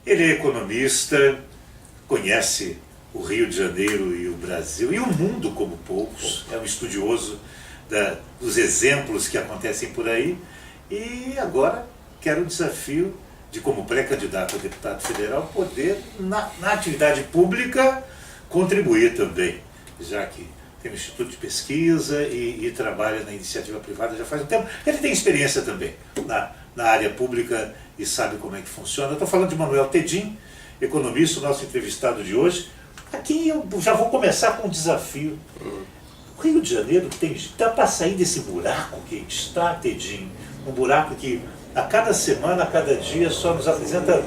Ele é economista, conhece o Rio de Janeiro e o Brasil e o mundo como poucos, é um estudioso dos exemplos que acontecem por aí e agora quer o desafio de, como pré-candidato a deputado federal, poder, na atividade pública, contribuir também, já que tem um instituto de pesquisa e trabalha na iniciativa privada já faz um tempo. Ele tem experiência também na área pública e sabe como é que funciona. Eu estou falando de Manuel Tedin, economista, o nosso entrevistado de hoje. Aqui eu já vou começar com um desafio. O Rio de Janeiro dá para sair desse buraco que está, Tedin, um buraco que a cada semana, a cada dia, só nos apresenta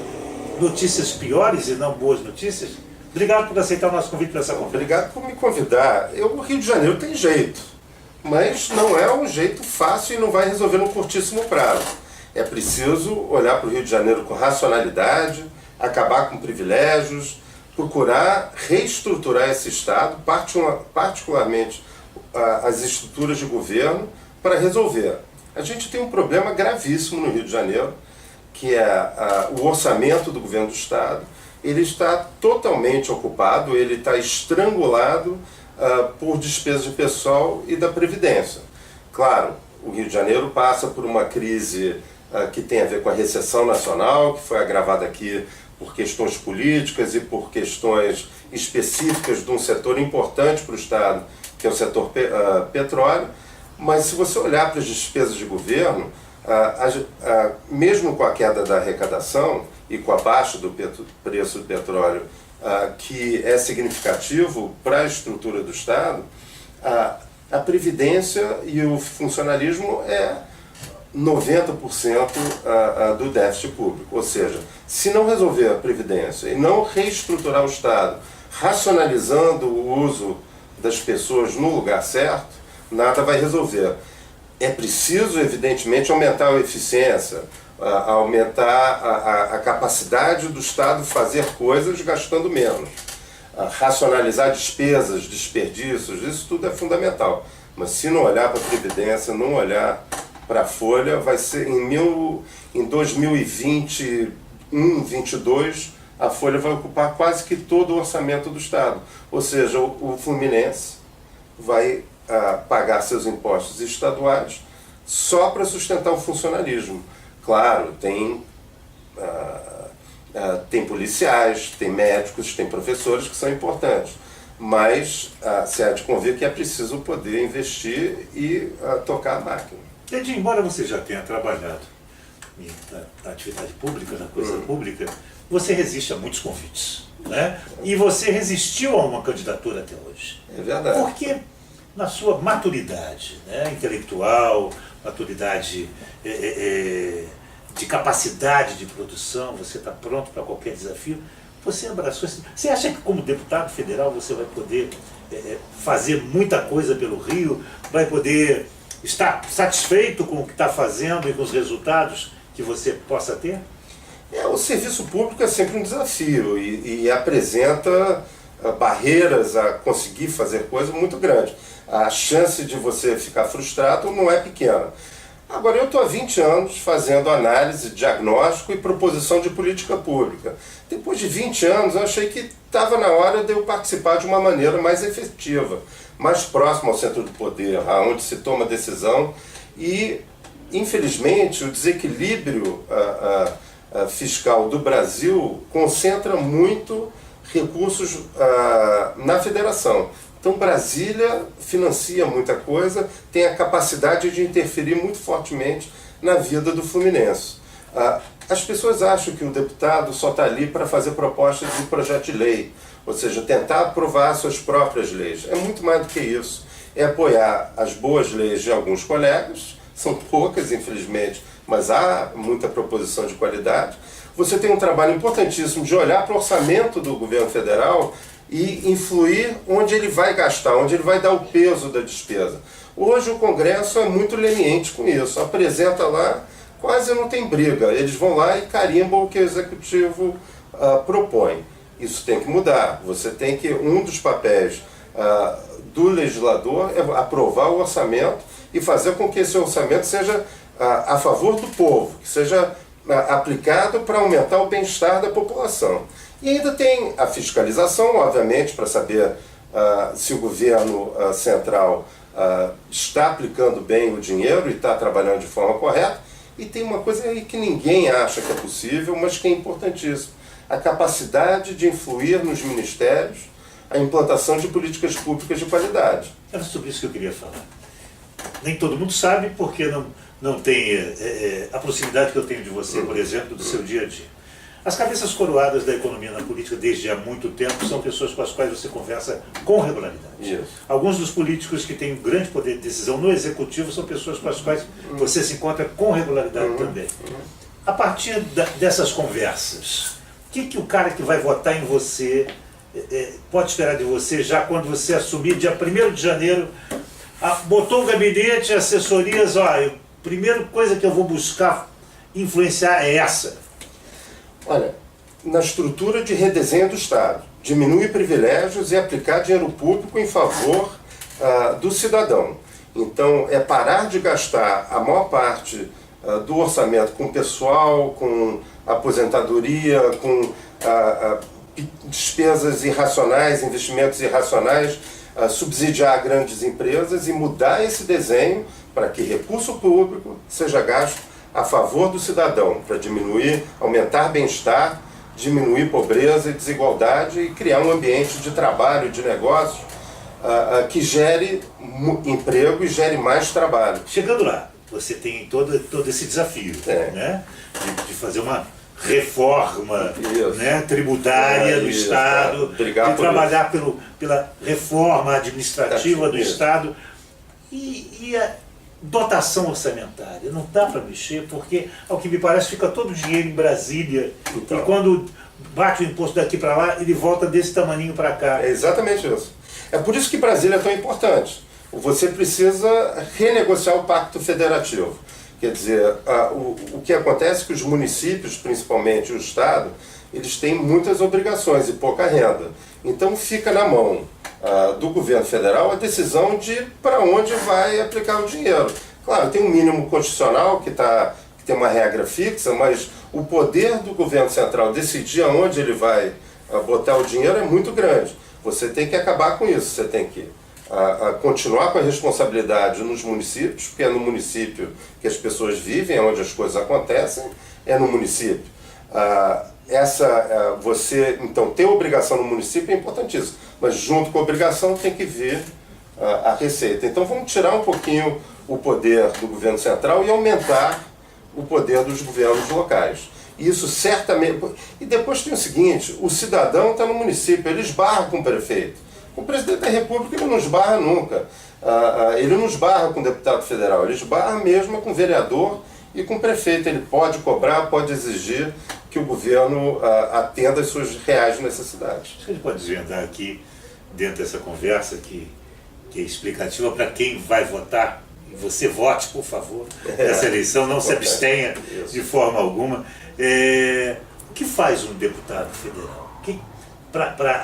notícias piores e não boas notícias. Obrigado por aceitar o nosso convite para essa conversa. Obrigado por me convidar. O Rio de Janeiro tem jeito, mas não é um jeito fácil e não vai resolver no curtíssimo prazo. É preciso olhar para o Rio de Janeiro com racionalidade, acabar com privilégios, procurar reestruturar esse Estado, particularmente as estruturas de governo, para resolver. A gente tem um problema gravíssimo no Rio de Janeiro, que é o orçamento do governo do Estado. Ele está totalmente ocupado, ele está estrangulado por despesas de pessoal e da Previdência. Claro, o Rio de Janeiro passa por uma crise que tem a ver com a recessão nacional, que foi agravada aqui por questões políticas e por questões específicas de um setor importante para o Estado, que é o setor petróleo. Mas se você olhar para as despesas de governo, mesmo com a queda da arrecadação e com a baixa do preço do petróleo, que é significativo para a estrutura do Estado, a Previdência e o funcionalismo é 90% do déficit público. Ou seja, se não resolver a Previdência e não reestruturar o Estado, racionalizando o uso das pessoas no lugar certo, nada vai resolver. É preciso, evidentemente, aumentar a eficiência, aumentar a capacidade do Estado fazer coisas gastando menos, racionalizar despesas, desperdícios, isso tudo é fundamental. Mas se não olhar para a Previdência, não olhar para a Folha, vai ser em 2021, 2022, a Folha vai ocupar quase que todo o orçamento do Estado. Ou seja, o Fluminense vai pagar seus impostos estaduais só para sustentar o funcionalismo. Claro, tem policiais, tem médicos, tem professores que são importantes, mas se há de convir que é preciso poder investir e tocar a máquina. Tedin, embora você já tenha trabalhado na atividade pública, na coisa pública, você resiste a muitos convites, né? E você resistiu a uma candidatura até hoje. É verdade. Porque na sua maturidade, né, intelectual, maturidade de capacidade de produção, você está pronto para qualquer desafio, você abraçou esse... Você acha que como deputado federal você vai poder fazer muita coisa pelo Rio, vai poder estar satisfeito com o que está fazendo e com os resultados que você possa ter? O serviço público é sempre um desafio e apresenta barreiras a conseguir fazer coisas muito grandes. A chance de você ficar frustrado não é pequena. Agora, eu estou há 20 anos fazendo análise, diagnóstico e proposição de política pública. Depois de 20 anos, eu achei que estava na hora de eu participar de uma maneira mais efetiva, mais próxima ao centro do poder, onde se toma decisão. E, infelizmente, o desequilíbrio fiscal do Brasil concentra muito recursos na federação. Então Brasília financia muita coisa, tem a capacidade de interferir muito fortemente na vida do fluminense. As pessoas acham que o deputado só está ali para fazer propostas de projeto de lei, ou seja, tentar aprovar suas próprias leis. É muito mais do que isso. É apoiar as boas leis de alguns colegas, são poucas, infelizmente, mas há muita proposição de qualidade. Você tem um trabalho importantíssimo de olhar para o orçamento do governo federal e influir onde ele vai gastar, onde ele vai dar o peso da despesa. Hoje o Congresso é muito leniente com isso, apresenta lá, quase não tem briga, eles vão lá e carimbam o que o Executivo propõe. Isso tem que mudar, você tem que, um dos papéis do legislador é aprovar o orçamento e fazer com que esse orçamento seja a favor do povo, que seja aplicado para aumentar o bem-estar da população. E ainda tem a fiscalização, obviamente, para saber se o governo central está aplicando bem o dinheiro e está trabalhando de forma correta. E tem uma coisa aí que ninguém acha que é possível, mas que é importantíssimo: a capacidade de influir nos ministérios a implantação de políticas públicas de qualidade. Era sobre isso que eu queria falar. Nem todo mundo sabe, porque não tem a proximidade que eu tenho de você, por exemplo, do seu dia a dia. As cabeças coroadas da economia na política desde há muito tempo são pessoas com as quais você conversa com regularidade. Isso. Alguns dos políticos que têm um grande poder de decisão no executivo são pessoas com as quais você se encontra com regularidade também. A partir dessas conversas, o que o cara que vai votar em você pode esperar de você já quando você assumir dia 1º de janeiro, botou o gabinete, assessorias, a primeira coisa que eu vou buscar influenciar é essa? Olha, na estrutura de redesenho do Estado, diminuir privilégios e aplicar dinheiro público em favor do cidadão. Então, é parar de gastar a maior parte do orçamento com pessoal, com aposentadoria, com despesas irracionais, investimentos irracionais, subsidiar grandes empresas e mudar esse desenho para que recurso público seja gasto a favor do cidadão, para diminuir, aumentar bem-estar, diminuir pobreza e desigualdade e criar um ambiente de trabalho, de negócio, que gere emprego e gere mais trabalho. Chegando lá, você tem todo esse desafio, né? de fazer uma reforma, né, tributária do Estado, de trabalhar pela reforma administrativa do Estado e a dotação orçamentária. Não dá para mexer, porque, ao que me parece, fica todo o dinheiro em Brasília, e quando bate o imposto daqui para lá, ele volta desse tamaninho para cá. É exatamente isso. É por isso que Brasília é tão importante. Você precisa renegociar o Pacto Federativo. Quer dizer, o que acontece é que os municípios, principalmente o Estado, eles têm muitas obrigações e pouca renda. Então fica na mão do governo federal a decisão de para onde vai aplicar o dinheiro. Claro, tem um mínimo constitucional que tem uma regra fixa, mas o poder do governo central decidir aonde ele vai botar o dinheiro é muito grande. Você tem que acabar com isso, você tem que continuar com a responsabilidade nos municípios, porque é no município que as pessoas vivem, é onde as coisas acontecem, é no município. Você, então, ter obrigação no município é importantíssimo, mas junto com a obrigação tem que vir a receita. Então vamos tirar um pouquinho o poder do governo central e aumentar o poder dos governos locais. Isso certamente... E depois tem o seguinte: o cidadão está no município, ele esbarra com o prefeito. O presidente da República ele não esbarra nunca. Ele não esbarra com o deputado federal, ele esbarra mesmo com o vereador e com o prefeito. Ele pode cobrar, pode exigir que o governo atenda às suas reais necessidades. Acho que a gente pode desvendar aqui, dentro dessa conversa, que é explicativa para quem vai votar. E você vote, por favor, nessa eleição, não se abstenha de forma alguma. O que faz um deputado federal?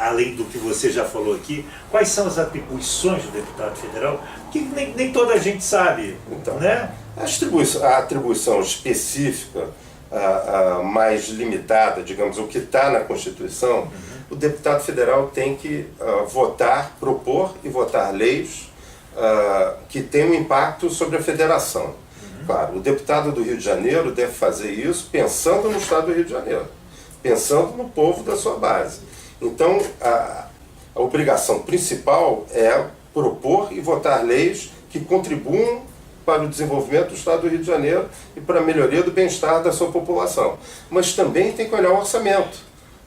Além do que você já falou aqui, quais são as atribuições do deputado federal? Que nem toda a gente sabe, então, né? A atribuição específica, mais limitada, digamos, o que está na Constituição, o deputado federal tem que propor e votar leis que tenham um impacto sobre a federação. Claro, o deputado do Rio de Janeiro deve fazer isso pensando no Estado do Rio de Janeiro, pensando no povo da sua base. Então, a obrigação principal é propor e votar leis que contribuam para o desenvolvimento do Estado do Rio de Janeiro e para a melhoria do bem-estar da sua população. Mas também tem que olhar o orçamento.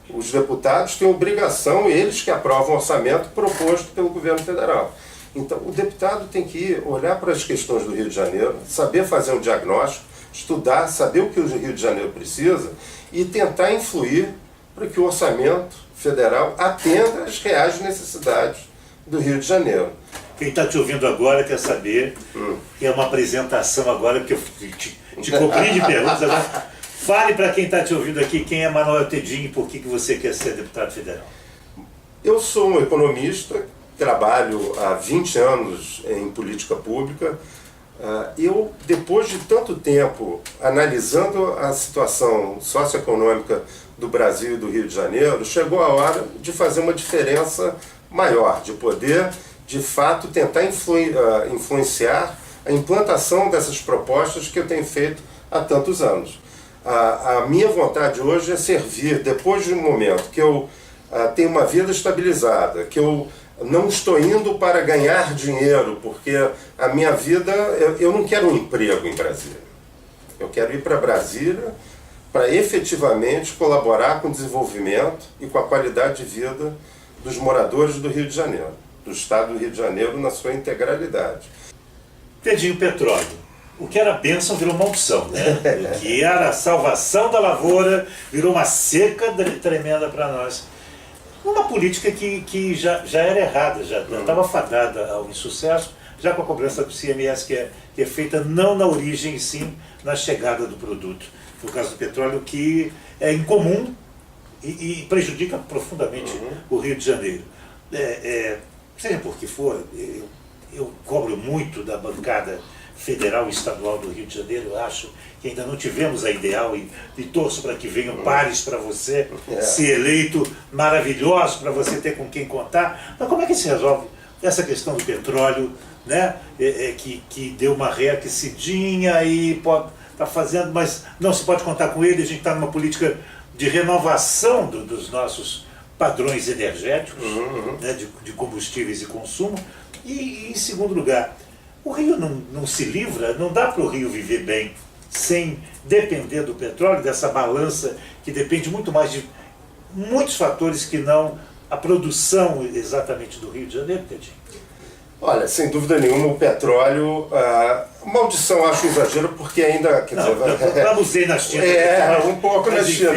Os deputados têm obrigação, eles que aprovam o orçamento proposto pelo governo federal. Então, o deputado tem que olhar para as questões do Rio de Janeiro, saber fazer um diagnóstico, estudar, saber o que o Rio de Janeiro precisa e tentar influir para que o orçamento federal atenda às reais necessidades do Rio de Janeiro. Quem está te ouvindo agora quer saber, que é uma apresentação agora, porque eu te cobri de perguntas agora. Fale para quem está te ouvindo aqui quem é Manuel Tedin e por que você quer ser deputado federal. Eu sou um economista, trabalho há 20 anos em política pública, Eu, depois de tanto tempo analisando a situação socioeconômica do Brasil e do Rio de Janeiro, chegou a hora de fazer uma diferença maior, de poder, de fato, tentar influenciar a implantação dessas propostas que eu tenho feito há tantos anos. A minha vontade hoje é servir, depois de um momento que eu tenho uma vida estabilizada, que eu não estou indo para ganhar dinheiro, porque a minha vida, eu não quero um emprego em Brasília. Eu quero ir para Brasília para efetivamente colaborar com o desenvolvimento e com a qualidade de vida dos moradores do Rio de Janeiro, do estado do Rio de Janeiro na sua integralidade. Tedinho, petróleo. O que era bênção virou maldição, né? O que era a salvação da lavoura virou uma seca tremenda para nós. Uma política que já era errada, já estava fadada ao insucesso, já com a cobrança do ICMS que é feita não na origem, sim na chegada do produto. No caso do petróleo, que é incomum e prejudica profundamente o Rio de Janeiro. Seja por que for, eu cobro muito da bancada federal e estadual do Rio de Janeiro. Eu acho que ainda não tivemos a ideal e torço para que venham pares para você ser eleito, maravilhosos para você ter com quem contar. Mas como é que se resolve essa questão do petróleo, né? Que deu uma reaquecidinha e está fazendo, mas não se pode contar com ele. A gente está numa política de renovação dos nossos padrões energéticos, né? de combustíveis e consumo. E em segundo lugar, o Rio não se livra, não dá para o Rio viver bem sem depender do petróleo, dessa balança que depende muito mais de muitos fatores que não a produção exatamente do Rio de Janeiro, Tedinho. Olha, sem dúvida nenhuma, o petróleo, maldição acho exagero, porque ainda, quer dizer... Vamos ir nas tintas. Um pouco nas tintas.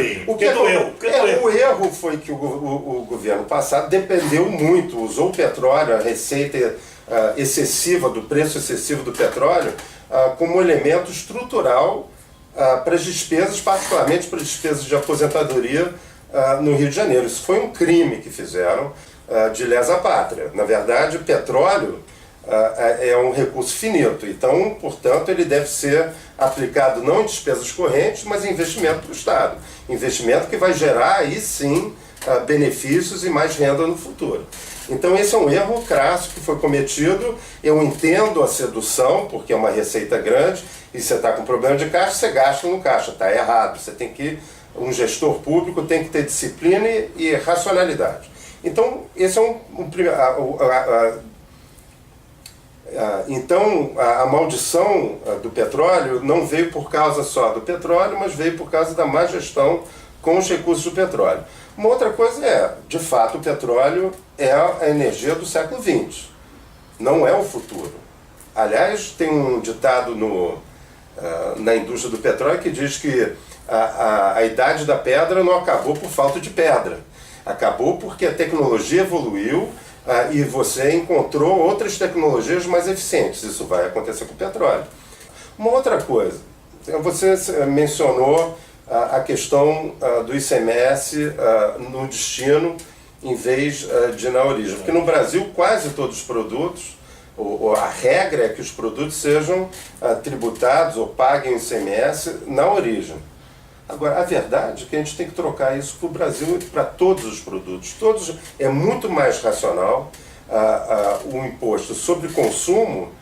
O erro foi que o governo passado dependeu muito, usou o petróleo, a receita excessiva, do preço excessivo do petróleo, como elemento estrutural para as despesas, particularmente para as despesas de aposentadoria no Rio de Janeiro. Isso foi um crime que fizeram de lesa pátria. Na verdade, o petróleo é um recurso finito, então, portanto, ele deve ser aplicado não em despesas correntes, mas em investimento do Estado. Investimento que vai gerar, aí sim, benefícios e mais renda no futuro. Então esse é um erro crasso que foi cometido. Eu entendo a sedução, porque é uma receita grande, e você está com problema de caixa, você gasta no caixa, está errado. Você tem que, um gestor público tem que ter disciplina e racionalidade. Então esse é então a maldição do petróleo não veio por causa só do petróleo, mas veio por causa da má gestão com os recursos do petróleo. Uma outra coisa de fato, o petróleo é a energia do século XX, não é o futuro. Aliás, tem um ditado na indústria do petróleo que diz que a idade da pedra não acabou por falta de pedra, acabou porque a tecnologia evoluiu e você encontrou outras tecnologias mais eficientes. Isso vai acontecer com o petróleo. Uma outra coisa, você mencionou a questão do ICMS no destino em vez de na origem. Porque no Brasil quase todos os produtos, a regra é que os produtos sejam tributados ou paguem o ICMS na origem. Agora, a verdade é que a gente tem que trocar isso para o Brasil e para todos os produtos. É muito mais racional o imposto sobre consumo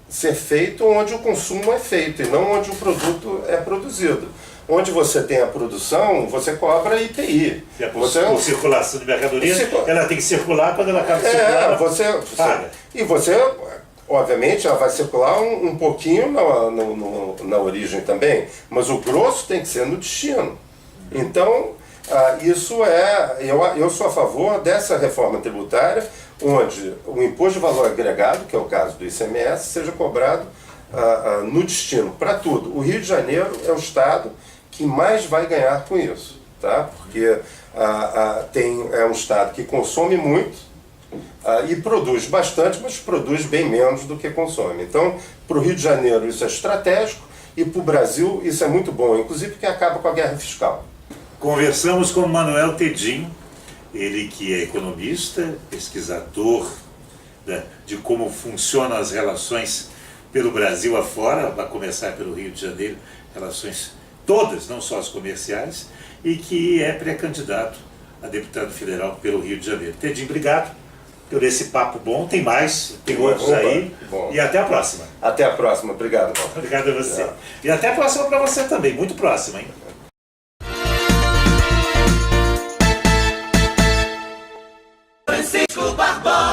ser feito onde o consumo é feito e não onde o produto é produzido. Onde você tem a produção, você cobra IPI. E a circulação de mercadoria, ela tem que circular quando ela acaba de circular. Você, obviamente, ela vai circular um pouquinho na origem também, mas o grosso tem que ser no destino. Então, isso eu sou a favor dessa reforma tributária, onde o imposto de valor agregado, que é o caso do ICMS, seja cobrado no destino, para tudo. O Rio de Janeiro é o estado que mais vai ganhar com isso, tá? Porque é um estado que consome muito e produz bastante, mas produz bem menos do que consome. Então, para o Rio de Janeiro isso é estratégico e para o Brasil isso é muito bom, inclusive porque acaba com a guerra fiscal. Conversamos com o Manuel Tedinho, ele que é economista, pesquisador de como funcionam as relações pelo Brasil afora, a começar pelo Rio de Janeiro, relações todas, não só as comerciais, e que é pré-candidato a deputado federal pelo Rio de Janeiro. Tedinho, obrigado por esse papo bom. Tem mais, tem outros aí. Bom. E até a próxima. Até a próxima. Obrigado, Walter. Obrigado a você. E até a próxima para você também. Muito próxima, hein? Francisco Barbosa.